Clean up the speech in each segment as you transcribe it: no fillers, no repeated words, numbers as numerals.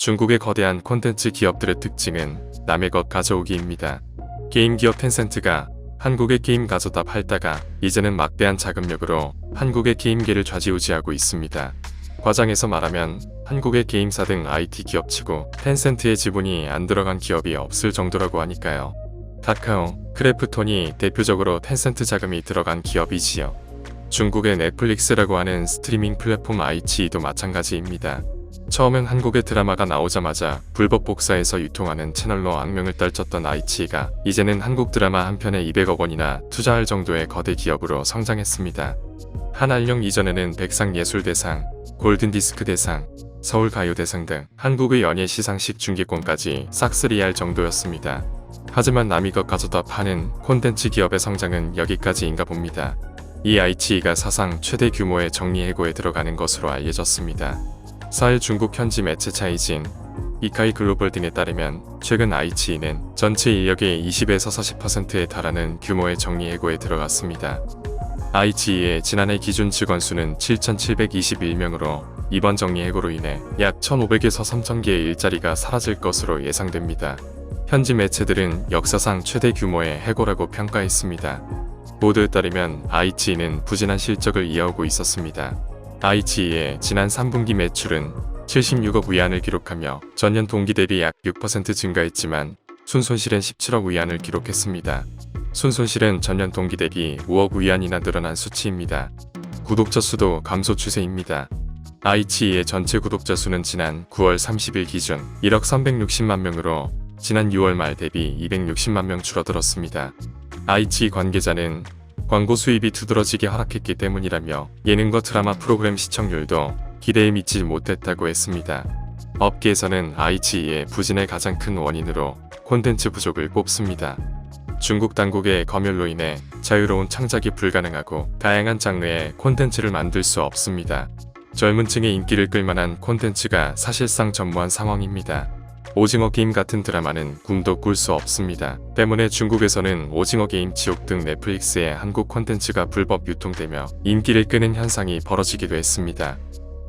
중국의 거대한 콘텐츠 기업들의 특징은 남의 것 가져오기입니다. 게임 기업 텐센트가 한국의 게임 가져다 팔다가 이제는 막대한 자금력으로 한국의 게임계를 좌지우지하고 있습니다. 과장해서 말하면 한국의 게임사 등 IT 기업치고 텐센트의 지분이 안 들어간 기업이 없을 정도라고 하니까요. 카카오, 크래프톤이 대표적으로 텐센트 자금이 들어간 기업이지요. 중국의 넷플릭스라고 하는 스트리밍 플랫폼 iQIYI도 마찬가지입니다. 처음엔 한국의 드라마가 나오자마자 불법 복사해서 유통하는 채널로 악명을 떨쳤던 iQIYI가 이제는 한국 드라마 한 편에 200억 원이나 투자할 정도의 거대 기업으로 성장했습니다. 한알령 이전에는 백상예술대상, 골든디스크대상, 서울가요대상 등 한국의 연예 시상식 중계권까지 싹쓸이할 정도였습니다. 하지만 남이 것 가져다 파는 콘텐츠 기업의 성장은 여기까지인가 봅니다. 이 iQIYI가 사상 최대 규모의 정리해고에 들어가는 것으로 알려졌습니다. 4일 중국 현지 매체 차이진, 이카이 글로벌 등에 따르면 최근 iQIYI는 전체 인력의 20에서 40%에 달하는 규모의 정리해고에 들어갔습니다. iQIYI의 지난해 기준 직원 수는 7,721명으로 이번 정리해고로 인해 약 1,500에서 3,000개의 일자리가 사라질 것으로 예상됩니다. 현지 매체들은 역사상 최대 규모의 해고라고 평가했습니다. 보도에 따르면 iQIYI는 부진한 실적을 이어오고 있었습니다. iQIYI의 지난 3분기 매출은 76억 위안을 기록하며 전년 동기 대비 약 6% 증가했지만 순손실은 17억 위안을 기록했습니다. 순손실은 전년 동기 대비 5억 위안이나 늘어난 수치입니다. 구독자 수도 감소 추세입니다. iQIYI의 전체 구독자 수는 지난 9월 30일 기준 1억 360만 명으로 지난 6월 말 대비 260만 명 줄어들었습니다. iQIYI 관계자는 광고 수입이 두드러지게 하락했기 때문이라며 예능과 드라마 프로그램 시청률도 기대에 미치지 못했다고 했습니다. 업계에서는 iQIYI의 부진의 가장 큰 원인으로 콘텐츠 부족을 꼽습니다. 중국 당국의 검열로 인해 자유로운 창작이 불가능하고 다양한 장르의 콘텐츠를 만들 수 없습니다. 젊은 층의 인기를 끌만한 콘텐츠가 사실상 전무한 상황입니다. 오징어 게임 같은 드라마는 꿈도 꿀 수 없습니다. 때문에 중국에서는 오징어 게임 지옥 등 넷플릭스의 한국 콘텐츠가 불법 유통되며 인기를 끄는 현상이 벌어지기도 했습니다.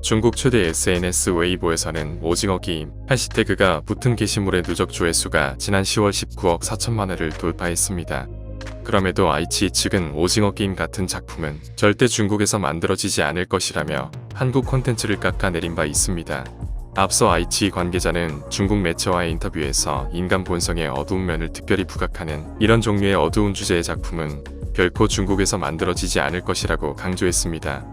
중국 최대 SNS 웨이보에서는 오징어 게임 해시태그가 붙은 게시물의 누적 조회수가 지난 10월 19억 4천만 회를 돌파했습니다. 그럼에도 iQIYI 측은 오징어 게임 같은 작품은 절대 중국에서 만들어지지 않을 것이라며 한국 콘텐츠를 깎아내린 바 있습니다. 앞서 iQIYI 관계자는 중국 매체와의 인터뷰에서 인간 본성의 어두운 면을 특별히 부각하는 이런 종류의 어두운 주제의 작품은 결코 중국에서 만들어지지 않을 것이라고 강조했습니다.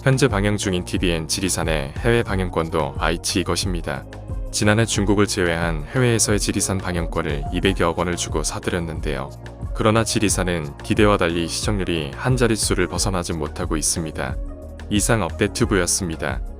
현재 방영 중인 tvN 지리산의 해외 방영권도 iQIYI 것입니다. 지난해 중국을 제외한 해외에서의 지리산 방영권을 200여억 원을 주고 사들였는데요. 그러나 지리산은 기대와 달리 시청률이 한 자릿수를 벗어나지 못하고 있습니다. 이상 업데이트부였습니다.